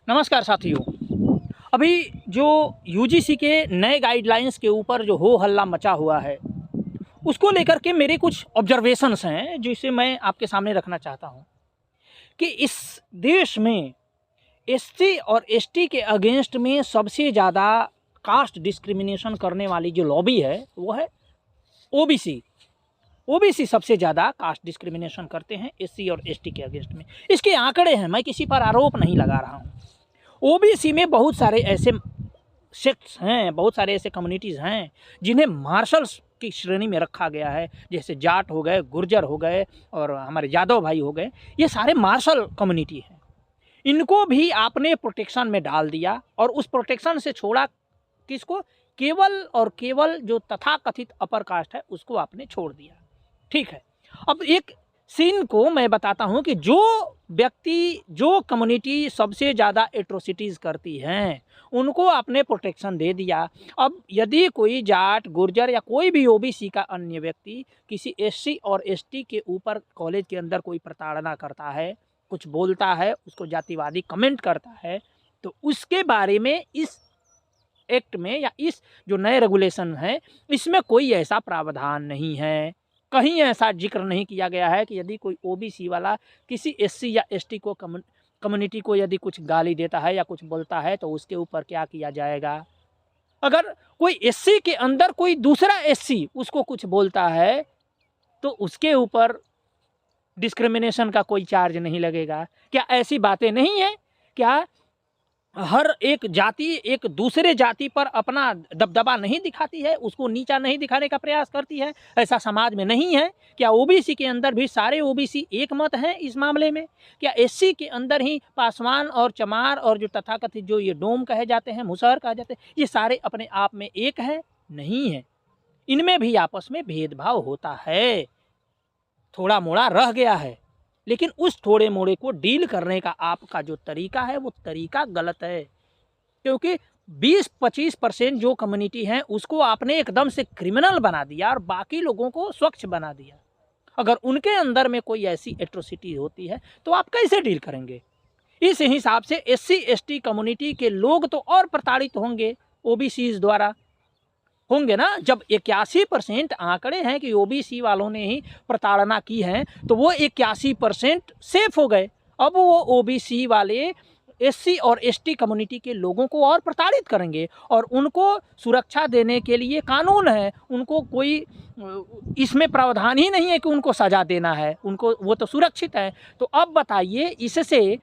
नमस्कार साथियों। अभी जो यूजीसी के नए गाइडलाइंस के ऊपर जो हो हल्ला मचा हुआ है, उसको लेकर के मेरे कुछ ऑब्जर्वेशंस हैं जिसे मैं आपके सामने रखना चाहता हूं कि इस देश में एससी और एसटी के अगेंस्ट में सबसे ज़्यादा कास्ट डिस्क्रिमिनेशन करने वाली जो लॉबी है वो है ओबीसी। ओबीसी सबसे ज़्यादा कास्ट डिस्क्रिमिनेशन करते हैं एससी और एसटी के अगेंस्ट में। इसके आंकड़े हैं, मैं किसी पर आरोप नहीं लगा रहा हूँ। ओबीसी में बहुत सारे ऐसे सेक्ट्स हैं, बहुत सारे ऐसे कम्युनिटीज़ हैं जिन्हें मार्शल्स की श्रेणी में रखा गया है, जैसे जाट हो गए, गुर्जर हो गए और हमारे यादव भाई हो गए। ये सारे मार्शल कम्युनिटी हैं। इनको भी आपने प्रोटेक्शन में डाल दिया और उस प्रोटेक्शन से छोड़ा किसको? केवल और केवल जो तथाकथित अपर कास्ट है उसको आपने छोड़ दिया। ठीक है, अब एक सीन को मैं बताता हूं कि जो व्यक्ति, जो कम्युनिटी सबसे ज़्यादा एट्रोसिटीज़ करती हैं उनको आपने प्रोटेक्शन दे दिया। अब यदि कोई जाट, गुर्जर या कोई भी ओबीसी का अन्य व्यक्ति किसी एससी और एसटी के ऊपर कॉलेज के अंदर कोई प्रताड़ना करता है, कुछ बोलता है, उसको जातिवादी कमेंट करता है, तो उसके बारे में इस एक्ट में या इस जो नए रेगुलेशन है इसमें कोई ऐसा प्रावधान नहीं है। कहीं ऐसा जिक्र नहीं किया गया है कि यदि कोई ओबीसी वाला किसी एससी या एसटी को कम्युनिटी को यदि कुछ गाली देता है या कुछ बोलता है तो उसके ऊपर क्या किया जाएगा। अगर कोई एससी के अंदर कोई दूसरा एससी उसको कुछ बोलता है तो उसके ऊपर डिस्क्रिमिनेशन का कोई चार्ज नहीं लगेगा। क्या ऐसी बातें नहीं है? क्या हर एक जाति एक दूसरे जाति पर अपना दबदबा नहीं दिखाती है, उसको नीचा नहीं दिखाने का प्रयास करती है? ऐसा समाज में नहीं है? क्या ओबीसी के अंदर भी सारे ओबीसी एक मत हैं इस मामले में? क्या एससी के अंदर ही पासवान और चमार और जो तथाकथित जो ये डोम कहे जाते हैं, मुसहर कहे जाते हैं, ये सारे अपने आप में एक हैं? नहीं है। इनमें भी आपस में भेदभाव होता है, थोड़ा मोड़ा रह गया है, लेकिन उस थोड़े मोड़े को डील करने का आपका जो तरीका है वो तरीका गलत है। क्योंकि 20-25% जो कम्युनिटी है उसको आपने एकदम से क्रिमिनल बना दिया और बाकी लोगों को स्वच्छ बना दिया। अगर उनके अंदर में कोई ऐसी एट्रोसिटी होती है तो आप कैसे डील करेंगे? इस हिसाब से एससी एसटी कम्युनिटी के लोग तो और प्रताड़ित होंगे ओबीसीज द्वारा, होंगे ना। जब 81% आंकड़े हैं कि ओबीसी वालों ने ही प्रताड़ना की है तो वो 81% सेफ हो गए। अब वो ओबीसी वाले एससी और एसटी कम्युनिटी के लोगों को और प्रताड़ित करेंगे और उनको सुरक्षा देने के लिए कानून है। उनको कोई इसमें प्रावधान ही नहीं है कि उनको सज़ा देना है, उनको वो तो सुरक्षित है। तो अब बताइए, इससे